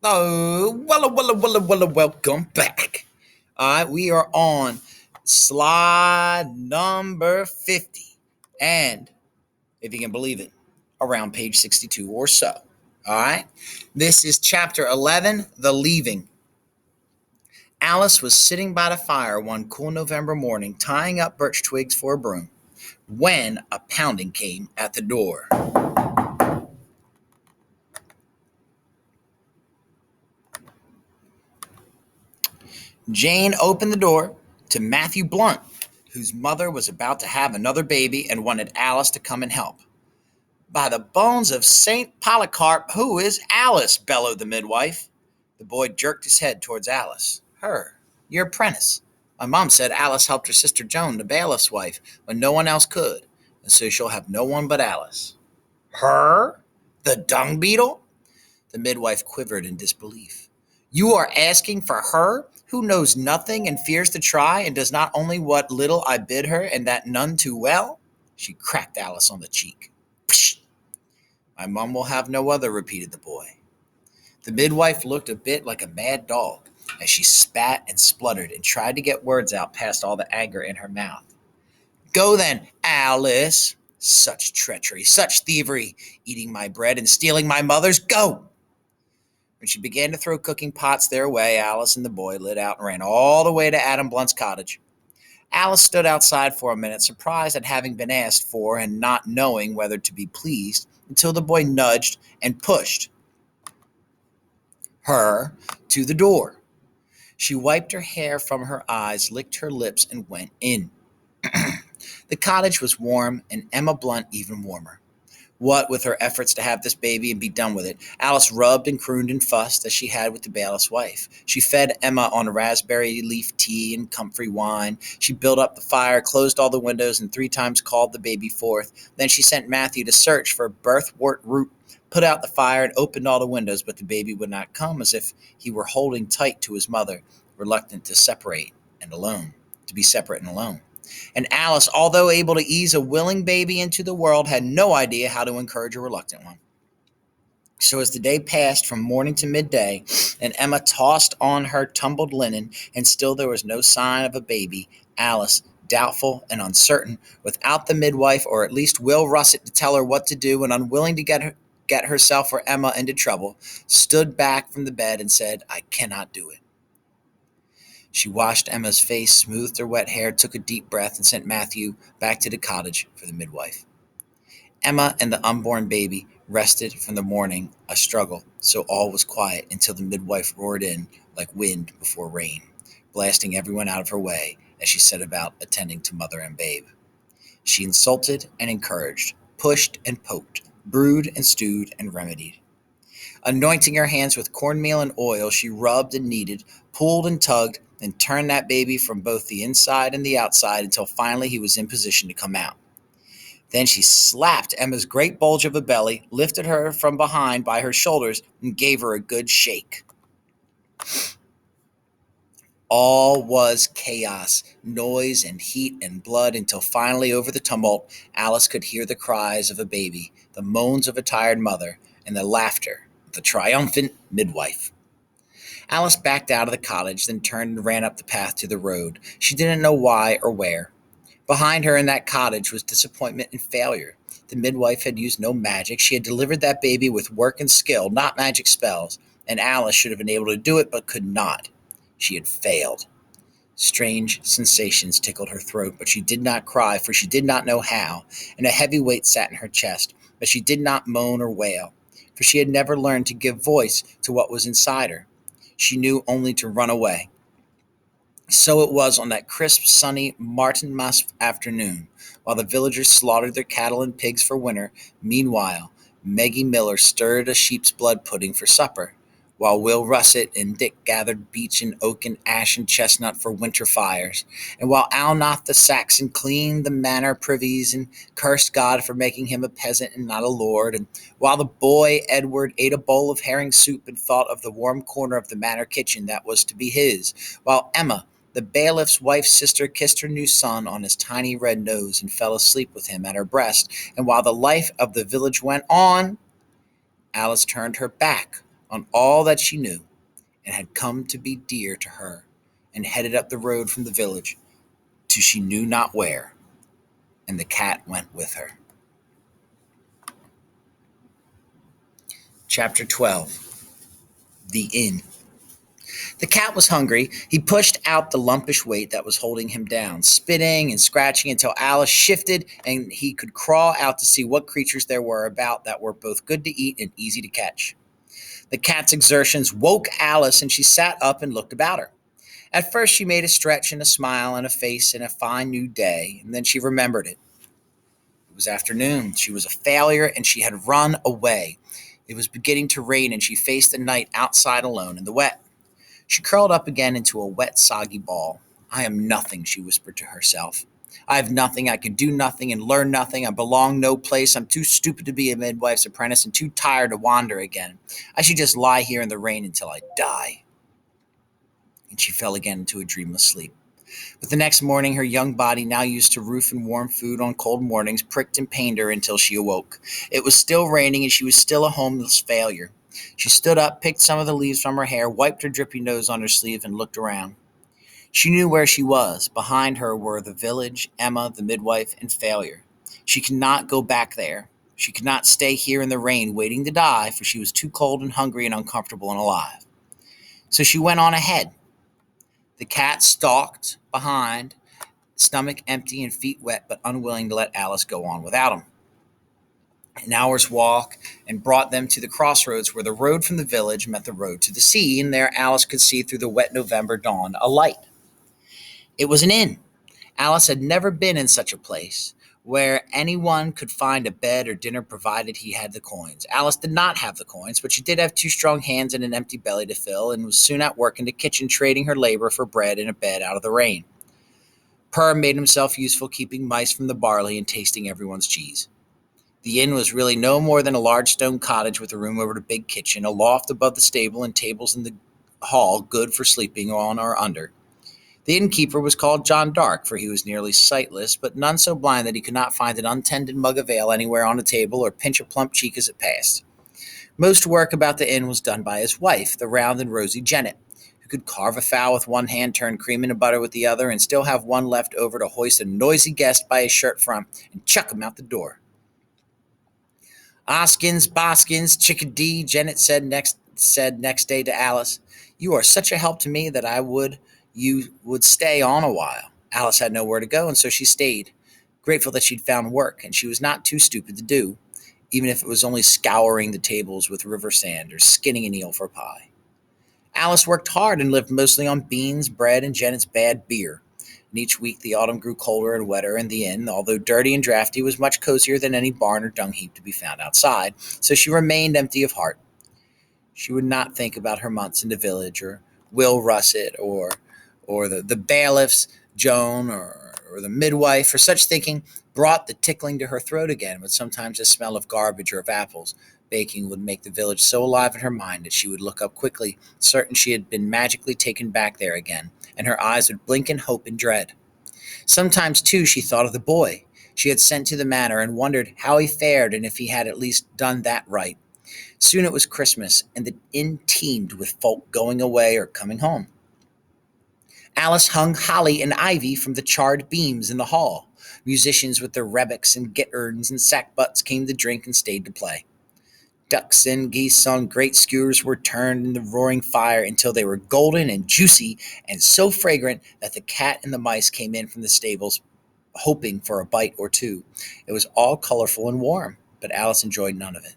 Oh, welcome back. All right, we are on slide number 50. And if you can believe it, around page 62 or so. All right, this is chapter 11, The Leaving. Alice was sitting by the fire one cool November morning, tying up birch twigs for a broom, when a pounding came at the door. Jane opened the door to Matthew Blunt, whose mother was about to have another baby and wanted Alice to come and help. By the bones of St. Polycarp, who is Alice? Bellowed the midwife. The boy jerked his head towards Alice. Her, your apprentice. My mom said Alice helped her sister Joan, the bailiff's wife, when no one else could, and so she'll have no one but Alice. Her? The dung beetle? The midwife quivered in disbelief. You are asking for her, who knows nothing and fears to try, and does not only what little I bid her, and that none too well? She cracked Alice on the cheek. Psh! My mum will have no other, repeated the boy. The midwife looked a bit like a mad dog as she spat and spluttered and tried to get words out past all the anger in her mouth. Go then, Alice. Such treachery, such thievery, eating my bread and stealing my mother's. Go! When she began to throw cooking pots their way, Alice and the boy lit out and ran all the way to Adam Blunt's cottage. Alice stood outside for a minute, surprised at having been asked for and not knowing whether to be pleased, until the boy nudged and pushed her to the door. She wiped her hair from her eyes, licked her lips, and went in. The cottage was warm, and Emma Blunt even warmer. What with her efforts to have this baby and be done with it, Alice rubbed and crooned and fussed as she had with the bailiff's wife. She fed Emma on raspberry leaf tea and comfrey wine. She built up the fire, closed all the windows, and 3 times called the baby forth. Then she sent Matthew to search for birthwort root, put out the fire, and opened all the windows, but the baby would not come, as if he were holding tight to his mother, reluctant to be separate and alone. And Alice, although able to ease a willing baby into the world, had no idea how to encourage a reluctant one. So as the day passed from morning to midday, and Emma tossed on her tumbled linen, and still there was no sign of a baby, Alice, doubtful and uncertain, without the midwife or at least Will Russet to tell her what to do, and unwilling to get herself or Emma into trouble, stood back from the bed and said, I cannot do it. She washed Emma's face, smoothed her wet hair, took a deep breath, and sent Matthew back to the cottage for the midwife. Emma and the unborn baby rested from the morning a struggle, so all was quiet until the midwife roared in like wind before rain, blasting everyone out of her way as she set about attending to mother and babe. She insulted and encouraged, pushed and poked, brewed and stewed and remedied. Anointing her hands with cornmeal and oil, she rubbed and kneaded, pulled and tugged, and turned that baby from both the inside and the outside until finally he was in position to come out. Then she slapped Emma's great bulge of a belly, lifted her from behind by her shoulders, and gave her a good shake. All was chaos, noise and heat and blood, until finally over the tumult, Alice could hear the cries of a baby, the moans of a tired mother, and the laughter of the triumphant midwife. Alice backed out of the cottage, then turned and ran up the path to the road. She didn't know why or where. Behind her in that cottage was disappointment and failure. The midwife had used no magic. She had delivered that baby with work and skill, not magic spells, and Alice should have been able to do it but could not. She had failed. Strange sensations tickled her throat, but she did not cry, for she did not know how, and a heavy weight sat in her chest, but she did not moan or wail, for she had never learned to give voice to what was inside her. She knew only to run away. So it was on that crisp, sunny Martinmas afternoon, while the villagers slaughtered their cattle and pigs for winter. Meanwhile, Maggie Miller stirred a sheep's blood pudding for supper, while Will Russet and Dick gathered beech and oak and ash and chestnut for winter fires, and while Alnoth the Saxon cleaned the manor privies and cursed God for making him a peasant and not a lord, and while the boy Edward ate a bowl of herring soup and thought of the warm corner of the manor kitchen that was to be his, while Emma, the bailiff's wife's sister, kissed her new son on his tiny red nose and fell asleep with him at her breast, and while the life of the village went on, Alice turned her back on all that she knew and had come to be dear to her, and headed up the road from the village to she knew not where, and the cat went with her. Chapter 12. The Inn. The cat was hungry. He pushed out the lumpish weight that was holding him down, spitting and scratching until Alice shifted and he could crawl out to see what creatures there were about that were both good to eat and easy to catch. The cat's exertions woke Alice, and she sat up and looked about her. At first she made a stretch and a smile and a face in a fine new day, and then she remembered it. It was afternoon. She was a failure, and she had run away. It was beginning to rain, and she faced the night outside alone in the wet. She curled up again into a wet, soggy ball. I am nothing, she whispered to herself. I have nothing, I can do nothing and learn nothing, I belong no place, I'm too stupid to be a midwife's apprentice and too tired to wander again. I should just lie here in the rain until I die. And she fell again into a dreamless sleep. But the next morning, her young body, now used to roof and warm food on cold mornings, pricked and pained her until she awoke. It was still raining, and she was still a homeless failure. She stood up, picked some of the leaves from her hair, wiped her drippy nose on her sleeve, and looked around. She knew where she was. Behind her were the village, Emma, the midwife, and failure. She could not go back there. She could not stay here in the rain waiting to die, for she was too cold and hungry and uncomfortable and alive. So she went on ahead. The cat stalked behind, stomach empty and feet wet, but unwilling to let Alice go on without him. An hour's walk and brought them to the crossroads where the road from the village met the road to the sea, and there Alice could see through the wet November dawn a light. It was an inn. Alice had never been in such a place, where anyone could find a bed or dinner provided he had the coins. Alice did not have the coins, but she did have two strong hands and an empty belly to fill, and was soon at work in the kitchen trading her labor for bread and a bed out of the rain. Purr made himself useful, keeping mice from the barley and tasting everyone's cheese. The inn was really no more than a large stone cottage with a room over the big kitchen, a loft above the stable, and tables in the hall good for sleeping on or under. The innkeeper was called John Dark, for he was nearly sightless, but none so blind that he could not find an untended mug of ale anywhere on a table or pinch a plump cheek as it passed. Most work about the inn was done by his wife, the round and rosy Janet, who could carve a fowl with one hand, turn cream into butter with the other, and still have one left over to hoist a noisy guest by his shirt front and chuck him out the door. Oskins, Boskins, Chickadee, Janet said next day to Alice, you are such a help to me that you would stay on a while. Alice had nowhere to go, and so she stayed, grateful that she'd found work, and she was not too stupid to do, even if it was only scouring the tables with river sand or skinning an eel for pie. Alice worked hard and lived mostly on beans, bread, and Janet's bad beer. And each week the autumn grew colder and wetter, and the inn, although dirty and drafty, was much cozier than any barn or dung heap to be found outside, so she remained empty of heart. She would not think about her months in the village, or Will Russet, or the bailiffs, Joan, or the midwife, for such thinking brought the tickling to her throat again, with sometimes a smell of garbage or of apples. Baking would make the village so alive in her mind that she would look up quickly, certain she had been magically taken back there again, and her eyes would blink in hope and dread. Sometimes, too, she thought of the boy she had sent to the manor, and wondered how he fared and if he had at least done that right. Soon it was Christmas, and the inn teemed with folk going away or coming home. Alice hung holly and ivy from the charred beams in the hall. Musicians with their rebecks and gitterns and sackbuts came to drink and stayed to play. Ducks and geese on great skewers were turned in the roaring fire until they were golden and juicy and so fragrant that the cat and the mice came in from the stables hoping for a bite or two. It was all colorful and warm, but Alice enjoyed none of it.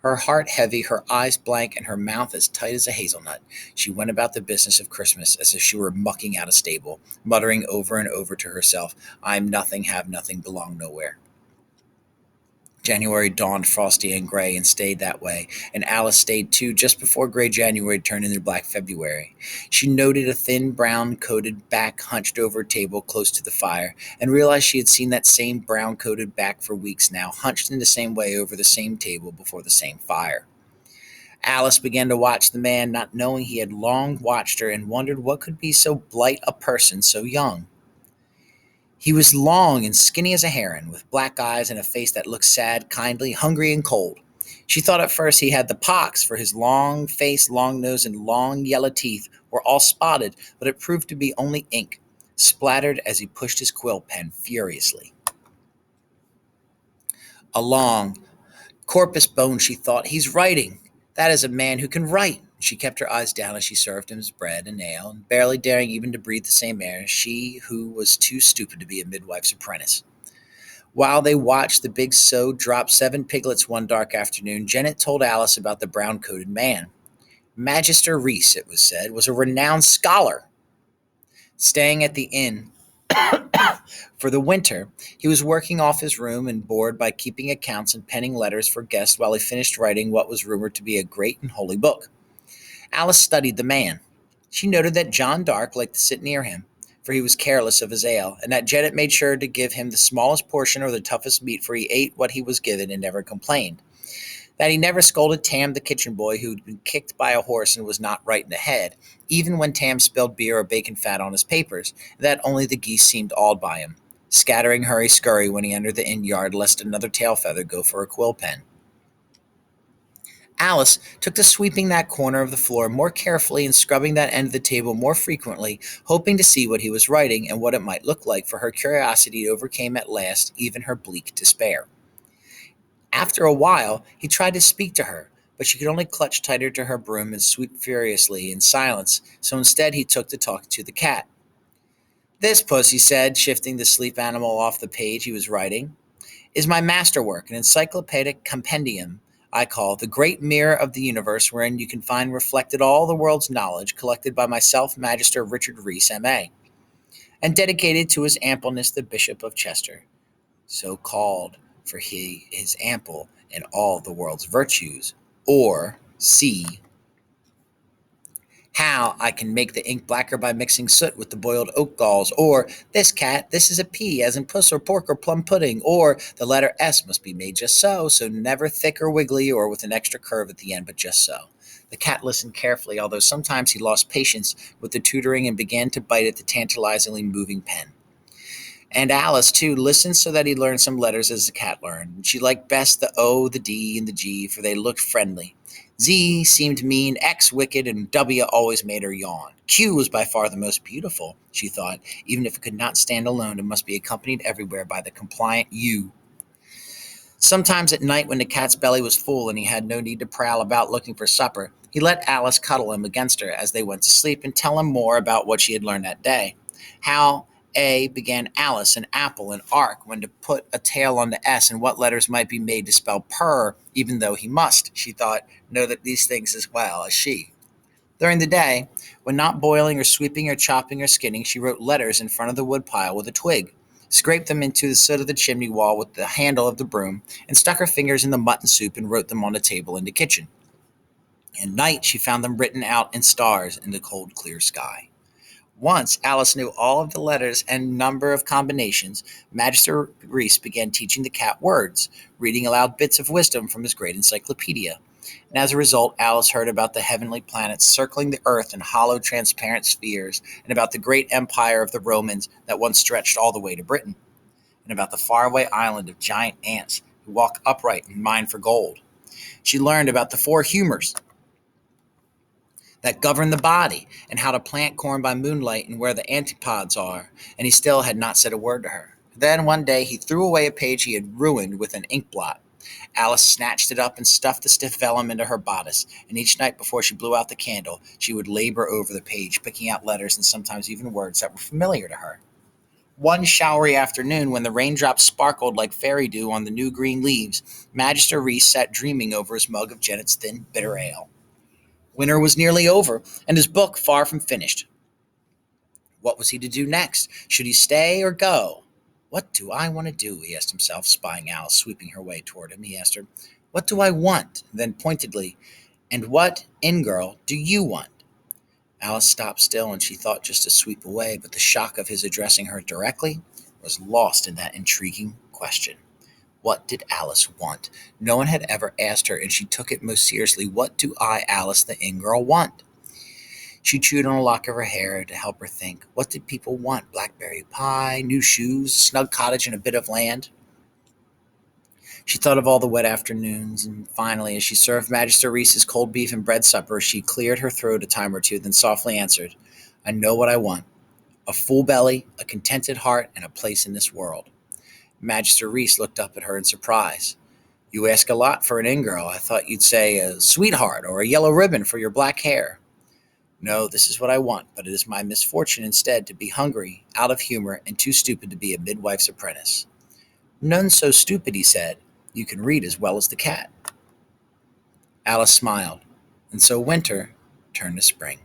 Her heart heavy, her eyes blank, and her mouth as tight as a hazelnut, she went about the business of Christmas as if she were mucking out a stable, muttering over and over to herself, I am nothing, have nothing, belong nowhere. January dawned frosty and gray and stayed that way, and Alice stayed too just before gray January turned into black February. She noted a thin brown-coated back hunched over a table close to the fire, and realized she had seen that same brown-coated back for weeks now, hunched in the same way over the same table before the same fire. Alice began to watch the man, not knowing he had long watched her, and wondered what could be so blight a person so young. He was long and skinny as a heron, with black eyes and a face that looked sad, kindly, hungry, and cold. She thought at first he had the pox, for his long face, long nose, and long yellow teeth were all spotted, but it proved to be only ink, splattered as he pushed his quill pen furiously. A long, corpus bone, she thought. He's writing. That is a man who can write. She kept her eyes down as she served him his bread and ale, and barely daring even to breathe the same air, she who was too stupid to be a midwife's apprentice. While they watched the big sow drop 7 piglets one dark afternoon, Janet told Alice about the brown-coated man. Magister Reese, it was said, was a renowned scholar. Staying at the inn for the winter, he was working off his room and board by keeping accounts and penning letters for guests while he finished writing what was rumored to be a great and holy book. Alice studied the man. She noted that John Dark liked to sit near him, for he was careless of his ale, and that Janet made sure to give him the smallest portion or the toughest meat, for he ate what he was given and never complained. That he never scolded Tam, the kitchen boy, who'd been kicked by a horse and was not right in the head, even when Tam spilled beer or bacon fat on his papers, and that only the geese seemed awed by him, scattering hurry-scurry when he entered the inn yard lest another tail feather go for a quill pen. Alice took to sweeping that corner of the floor more carefully and scrubbing that end of the table more frequently, hoping to see what he was writing and what it might look like, for her curiosity overcame at last even her bleak despair. After a while, he tried to speak to her, but she could only clutch tighter to her broom and sweep furiously in silence, so instead he took to talking to the cat. This, puss, he said, shifting the sleep animal off the page he was writing, is my masterwork, an encyclopedic compendium I call the Great Mirror of the Universe, wherein you can find reflected all the world's knowledge collected by myself, Magister Richard Reese, M.A., and dedicated to his ampleness the Bishop of Chester, so called, for he is ample in all the world's virtues, or C. How I can make the ink blacker by mixing soot with the boiled oak galls, or this cat, this is a P, as in puss or pork or plum pudding, or the letter S must be made just so, so never thick or wiggly or with an extra curve at the end, but just so. The cat listened carefully, although sometimes he lost patience with the tutoring and began to bite at the tantalizingly moving pen. And Alice, too, listened so that he learned some letters as the cat learned. She liked best the O, the D, and the G, for they looked friendly. Z seemed mean, X wicked, and W always made her yawn. Q was by far the most beautiful, she thought, even if it could not stand alone and must be accompanied everywhere by the compliant U. Sometimes at night, when the cat's belly was full and he had no need to prowl about looking for supper, he let Alice cuddle him against her as they went to sleep and tell him more about what she had learned that day. How A began Alice, and apple, and ark, when to put a tail on the S, and what letters might be made to spell purr, even though he must, she thought, know that these things as well as she. During the day, when not boiling or sweeping or chopping or skinning, she wrote letters in front of the woodpile with a twig, scraped them into the soot of the chimney wall with the handle of the broom, and stuck her fingers in the mutton soup and wrote them on the table in the kitchen. At night, she found them written out in stars in the cold, clear sky. Once Alice knew all of the letters and number of combinations, Magister Reese began teaching the cat words, reading aloud bits of wisdom from his great encyclopedia. And as a result, Alice heard about the heavenly planets circling the earth in hollow, transparent spheres, and about the great empire of the Romans that once stretched all the way to Britain, and about the faraway island of giant ants who walk upright and mine for gold. She learned about the 4 humors that govern the body, and how to plant corn by moonlight and where the antipodes are, and he still had not said a word to her. Then one day he threw away a page he had ruined with an ink blot. Alice snatched it up and stuffed the stiff vellum into her bodice, and each night before she blew out the candle, she would labor over the page, picking out letters and sometimes even words that were familiar to her. One showery afternoon, when the raindrops sparkled like fairy dew on the new green leaves, Magister Reese sat dreaming over his mug of Janet's thin, bitter ale. Winter was nearly over, and his book far from finished. What was he to do next? Should he stay or go? What do I want to do? He asked himself, spying Alice sweeping her way toward him. He asked her, what do I want? Then pointedly, and what, in-girl, do you want? Alice stopped still, and she thought just to sweep away, but the shock of his addressing her directly was lost in that intriguing question. What did Alice want? No one had ever asked her, and she took it most seriously. What do I, Alice, the in-girl, want? She chewed on a lock of her hair to help her think. What did people want? Blackberry pie, new shoes, a snug cottage, and a bit of land? She thought of all the wet afternoons, and finally, as she served Magister Reese's cold beef and bread supper, she cleared her throat a time or two, then softly answered, I know what I want. A full belly, a contented heart, and a place in this world. Magister Reese looked up at her in surprise. You ask a lot for an in-girl. I thought you'd say a sweetheart or a yellow ribbon for your black hair. No, this is what I want, but it is my misfortune instead to be hungry, out of humor, and too stupid to be a midwife's apprentice. None so stupid, he said. You can read as well as the cat. Alice smiled, and so winter turned to spring.